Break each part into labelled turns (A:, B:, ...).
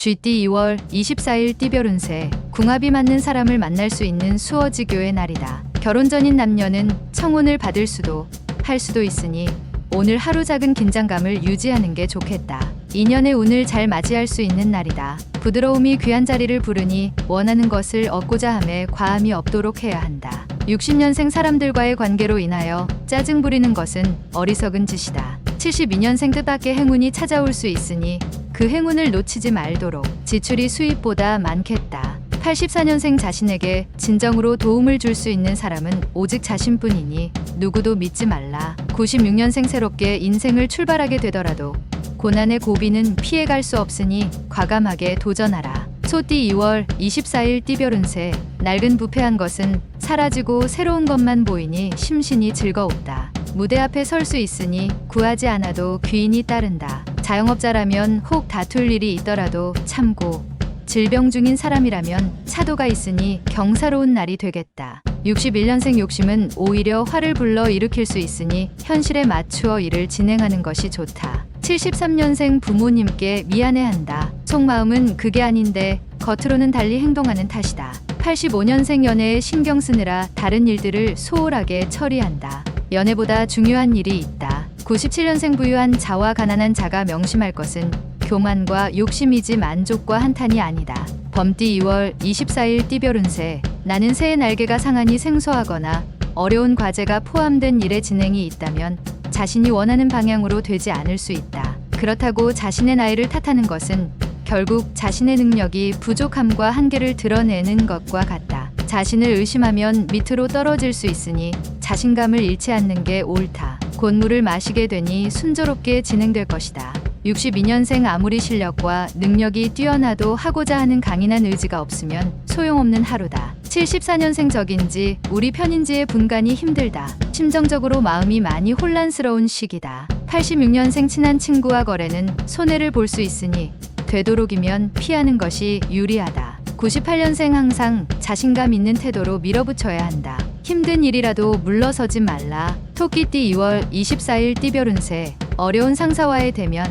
A: GT 2월 24일 띠별 운세, 궁합이 맞는 사람을 만날 수 있는 수어지교의 날이다. 결혼 전인 남녀는 청혼을 받을 수도 할 수도 있으니 오늘 하루 작은 긴장감을 유지하는 게 좋겠다. 인연의 운을 잘 맞이할 수 있는 날이다. 부드러움이 귀한 자리를 부르니 원하는 것을 얻고자 함에 과함이 없도록 해야 한다. 60년생 사람들과의 관계로 인하여 짜증 부리는 것은 어리석은 짓이다. 72년생 뜻밖의 행운이 찾아올 수 있으니 그 행운을 놓치지 말도록. 지출이 수입보다 많겠다. 84년생 자신에게 진정으로 도움을 줄 수 있는 사람은 오직 자신뿐이니 누구도 믿지 말라. 96년생 새롭게 인생을 출발하게 되더라도 고난의 고비는 피해갈 수 없으니 과감하게 도전하라. 소띠 2월 24일 띠별 운세, 낡은 부패한 것은 사라지고 새로운 것만 보이니 심신이 즐거웠다. 무대 앞에 설 수 있으니 구하지 않아도 귀인이 따른다. 자영업자라면 혹 다툴 일이 있더라도 참고, 질병 중인 사람이라면 차도가 있으니 경사로운 날이 되겠다. 61년생 욕심은 오히려 화를 불러 일으킬 수 있으니 현실에 맞추어 일을 진행하는 것이 좋다. 73년생 부모님께 미안해한다. 속마음은 그게 아닌데 겉으로는 달리 행동하는 탓이다. 85년생 연애에 신경 쓰느라 다른 일들을 소홀하게 처리한다. 연애보다 중요한 일이 있다. 97년생 부유한 자와 가난한 자가 명심할 것은 교만과 욕심이지 만족과 한탄이 아니다. 범띠 2월 24일 띠별 운세, 나는 새의 날개가 상한이 생소하거나 어려운 과제가 포함된 일의 진행이 있다면 자신이 원하는 방향으로 되지 않을 수 있다. 그렇다고 자신의 나이를 탓하는 것은 결국 자신의 능력이 부족함과 한계를 드러내는 것과 같다. 자신을 의심하면 밑으로 떨어질 수 있으니 자신감을 잃지 않는 게 옳다. 곧 물을 마시게 되니 순조롭게 진행될 것이다. 62년생 아무리 실력과 능력이 뛰어나도 하고자 하는 강인한 의지가 없으면 소용없는 하루다. 74년생 적인지 우리 편인지의 분간이 힘들다. 심정적으로 마음이 많이 혼란스러운 시기다. 86년생 친한 친구와 거래는 손해를 볼 수 있으니 되도록이면 피하는 것이 유리하다. 98년생 항상 자신감 있는 태도로 밀어붙여야 한다. 힘든 일이라도 물러서지 말라. 토끼띠 2월 24일 띠별 운세, 어려운 상사와의 대면,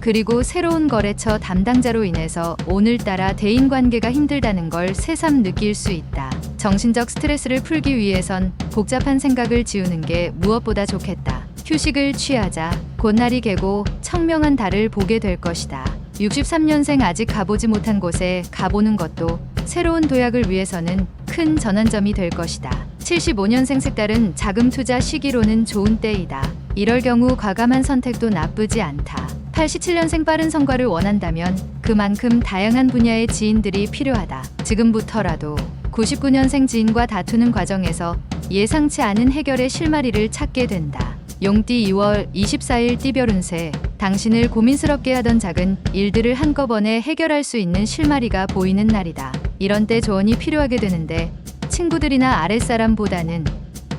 A: 그리고 새로운 거래처 담당자로 인해서 오늘따라 대인관계가 힘들다는 걸 새삼 느낄 수 있다. 정신적 스트레스를 풀기 위해선 복잡한 생각을 지우는 게 무엇보다 좋겠다. 휴식을 취하자. 곧 날이 개고 청명한 달을 보게 될 것이다. 63년생 아직 가보지 못한 곳에 가보는 것도 새로운 도약을 위해서는 큰 전환점이 될 것이다. 75년생 색다른 자금 투자 시기로는 좋은 때이다. 이럴 경우 과감한 선택도 나쁘지 않다. 87년생 빠른 성과를 원한다면 그만큼 다양한 분야의 지인들이 필요하다. 지금부터라도. 99년생 지인과 다투는 과정에서 예상치 않은 해결의 실마리를 찾게 된다. 용띠 2월 24일 띠별 운세, 당신을 고민스럽게 하던 작은 일들을 한꺼번에 해결할 수 있는 실마리가 보이는 날이다. 이런 때 조언이 필요하게 되는데 친구들이나 아랫사람보다는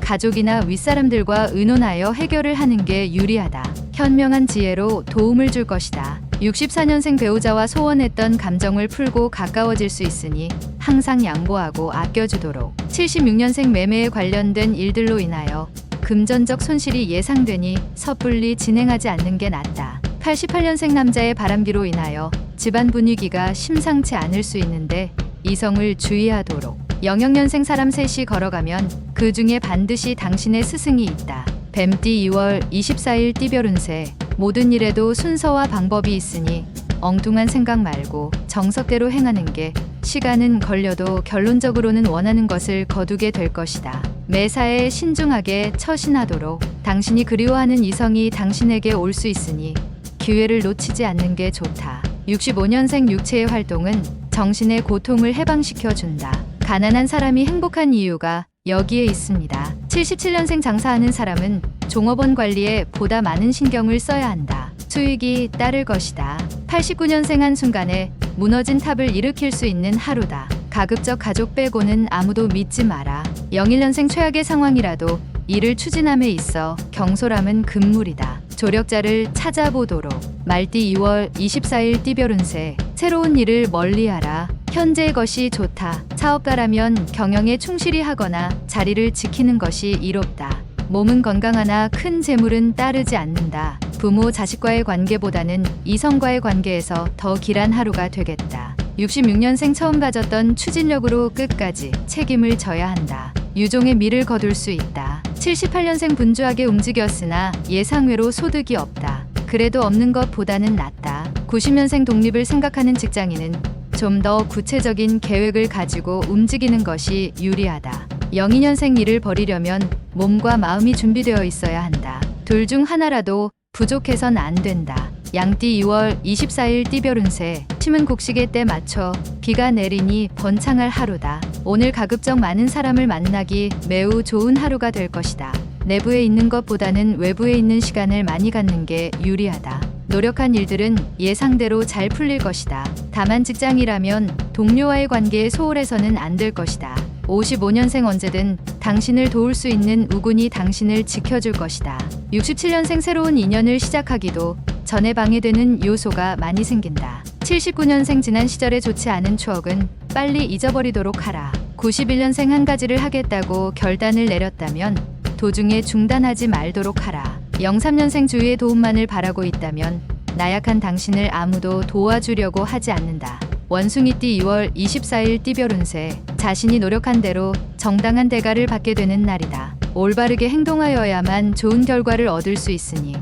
A: 가족이나 윗사람들과 의논하여 해결을 하는 게 유리하다. 현명한 지혜로 도움을 줄 것이다. 64년생 배우자와 소원했던 감정을 풀고 가까워질 수 있으니 항상 양보하고 아껴주도록. 76년생 매매에 관련된 일들로 인하여 금전적 손실이 예상되니 섣불리 진행하지 않는 게 낫다. 88년생 남자의 바람기로 인하여 집안 분위기가 심상치 않을 수 있는데 이성을 주의하도록. 00년생 사람 셋이 걸어가면 그 중에 반드시 당신의 스승이 있다. 뱀띠 2월 24일 띠별 운세, 모든 일에도 순서와 방법이 있으니 엉뚱한 생각 말고 정석대로 행하는 게 시간은 걸려도 결론적으로는 원하는 것을 거두게 될 것이다. 매사에 신중하게 처신하도록. 당신이 그리워하는 이성이 당신에게 올 수 있으니 기회를 놓치지 않는 게 좋다. 65년생 육체의 활동은 정신의 고통을 해방시켜준다. 가난한 사람이 행복한 이유가 여기에 있습니다. 77년생 장사하는 사람은 종업원 관리에 보다 많은 신경을 써야 한다. 수익이 따를 것이다. 89년생 한순간에 무너진 탑을 일으킬 수 있는 하루다. 가급적 가족 빼고는 아무도 믿지 마라. 01년생 최악의 상황이라도 일을 추진함에 있어 경솔함은 금물이다. 조력자를 찾아보도록. 말띠 2월 24일 띠별 운세, 새로운 일을 멀리하라. 현재의 것이 좋다. 사업가라면 경영에 충실히 하거나 자리를 지키는 것이 이롭다. 몸은 건강하나 큰 재물은 따르지 않는다. 부모 자식과의 관계보다는 이성과의 관계에서 더 길한 하루가 되겠다. 66년생 처음 가졌던 추진력으로 끝까지 책임을 져야 한다. 유종의 미를 거둘 수 있다. 78년생 분주하게 움직였으나 예상외로 소득이 없다. 그래도 없는 것보다는 낫다. 90년생 독립을 생각하는 직장인은 좀 더 구체적인 계획을 가지고 움직이는 것이 유리하다. 02년생 일을 벌이려면 몸과 마음이 준비되어 있어야 한다. 둘 중 하나라도 부족해선 안 된다. 양띠 2월 24일 띠별 운세. 침은 곡식에 때 맞춰 비가 내리니 번창할 하루다. 오늘 가급적 많은 사람을 만나기 매우 좋은 하루가 될 것이다. 내부에 있는 것보다는 외부에 있는 시간을 많이 갖는 게 유리하다. 노력한 일들은 예상대로 잘 풀릴 것이다. 다만 직장이라면 동료와의 관계에 소홀해서는 안 될 것이다. 55년생 언제든 당신을 도울 수 있는 우군이 당신을 지켜줄 것이다. 67년생 새로운 인연을 시작하기도 전에 방해되는 요소가 많이 생긴다. 79년생 지난 시절에 좋지 않은 추억은 빨리 잊어버리도록 하라. 91년생 한 가지를 하겠다고 결단을 내렸다면 도중에 중단하지 말도록 하라. 03년생 주위의 도움만을 바라고 있다면 나약한 당신을 아무도 도와주려고 하지 않는다. 원숭이띠 2월 24일 띠별 운세. 자신이 노력한 대로 정당한 대가를 받게 되는 날이다. 올바르게 행동하여야만 좋은 결과를 얻을 수 있으니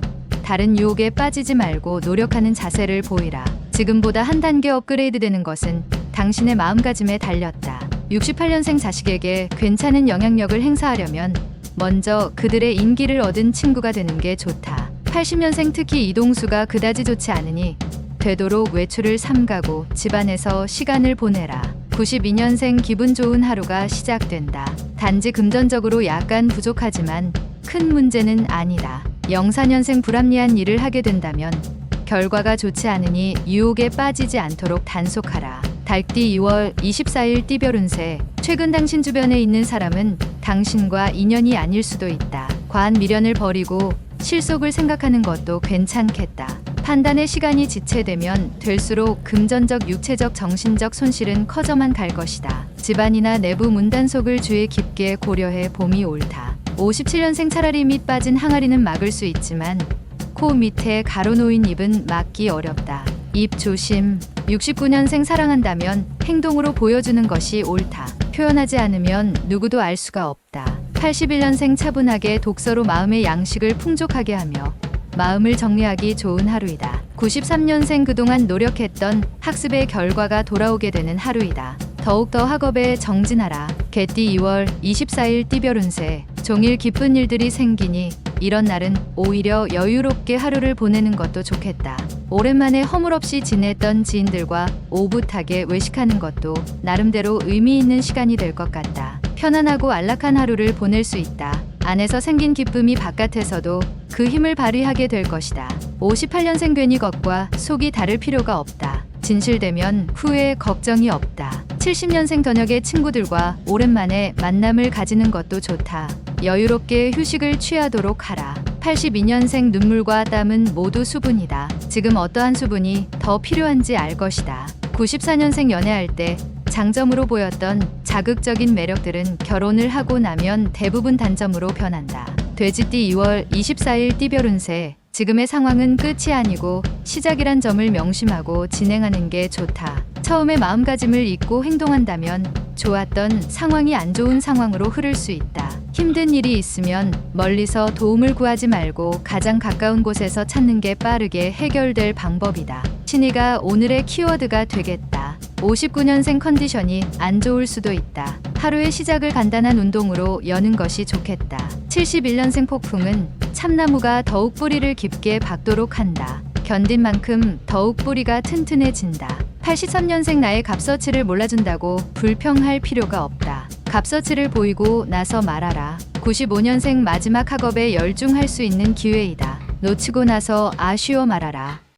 A: 다른 유혹에 빠지지 말고 노력하는 자세를 보이라. 지금보다 한 단계 업그레이드 되는 것은 당신의 마음가짐에 달렸다. 68년생 자식에게 괜찮은 영향력을 행사하려면 먼저 그들의 인기를 얻은 친구가 되는 게 좋다. 80년생 특히 이동수가 그다지 좋지 않으니 되도록 외출을 삼가고 집안에서 시간을 보내라. 92년생 기분 좋은 하루가 시작된다. 단지 금전적으로 약간 부족하지만 큰 문제는 아니다. 04년생 불합리한 일을 하게 된다면 결과가 좋지 않으니 유혹에 빠지지 않도록 단속하라. 달띠 2월 24일 띠별 운세. 최근 당신 주변에 있는 사람은 당신과 인연이 아닐 수도 있다. 과한 미련을 버리고 실속을 생각하는 것도 괜찮겠다. 판단의 시간이 지체되면 될수록 금전적, 육체적, 정신적 손실은 커져만 갈 것이다. 집안이나 내부 문단속을 주의 깊게 고려해 봄이 옳다. 57년생 차라리 밑 빠진 항아리는 막을 수 있지만 코 밑에 가로놓인 입은 막기 어렵다. 입 조심. 69년생 사랑한다면 행동으로 보여주는 것이 옳다. 표현하지 않으면 누구도 알 수가 없다. 81년생 차분하게 독서로 마음의 양식을 풍족하게 하며 마음을 정리하기 좋은 하루이다. 93년생 그동안 노력했던 학습의 결과가 돌아오게 되는 하루이다. 더욱더 학업에 정진하라. 개띠 2월 24일 띠별 운세. 종일 기쁜 일들이 생기니 이런 날은 오히려 여유롭게 하루를 보내는 것도 좋겠다. 오랜만에 허물없이 지냈던 지인들과 오붓하게 외식하는 것도 나름대로 의미 있는 시간이 될 것 같다. 편안하고 안락한 하루를 보낼 수 있다. 안에서 생긴 기쁨이 바깥에서도 그 힘을 발휘하게 될 것이다. 58년생 괜히 겉과 속이 다를 필요가 없다. 진실되면 후에 걱정이 없다. 70년생 저녁에 친구들과 오랜만에 만남을 가지는 것도 좋다. 여유롭게 휴식을 취하도록 하라. 82년생 눈물과 땀은 모두 수분이다. 지금 어떠한 수분이 더 필요한지 알 것이다. 94년생 연애할 때 장점으로 보였던 자극적인 매력들은 결혼을 하고 나면 대부분 단점으로 변한다. 돼지띠 2월 24일 띠별 운세. 지금의 상황은 끝이 아니고 시작이란 점을 명심하고 진행하는 게 좋다. 처음에 마음가짐을 잊고 행동한다면 좋았던 상황이 안 좋은 상황으로 흐를 수 있다. 힘든 일이 있으면 멀리서 도움을 구하지 말고 가장 가까운 곳에서 찾는 게 빠르게 해결될 방법이다. 신의가 오늘의 키워드가 되겠다. 59년생 컨디션이 안 좋을 수도 있다. 하루의 시작을 간단한 운동으로 여는 것이 좋겠다. 71년생 폭풍은 참나무가 더욱 뿌리를 깊게 박도록 한다. 견딘 만큼 더욱 뿌리가 튼튼해진다. 83년생 나의 값어치를 몰라준다고 불평할 필요가 없다. 값어치를 보이고 나서 말하라. 95년생 마지막 학업에 열중할 수 있는 기회이다. 놓치고 나서 아쉬워 말아라.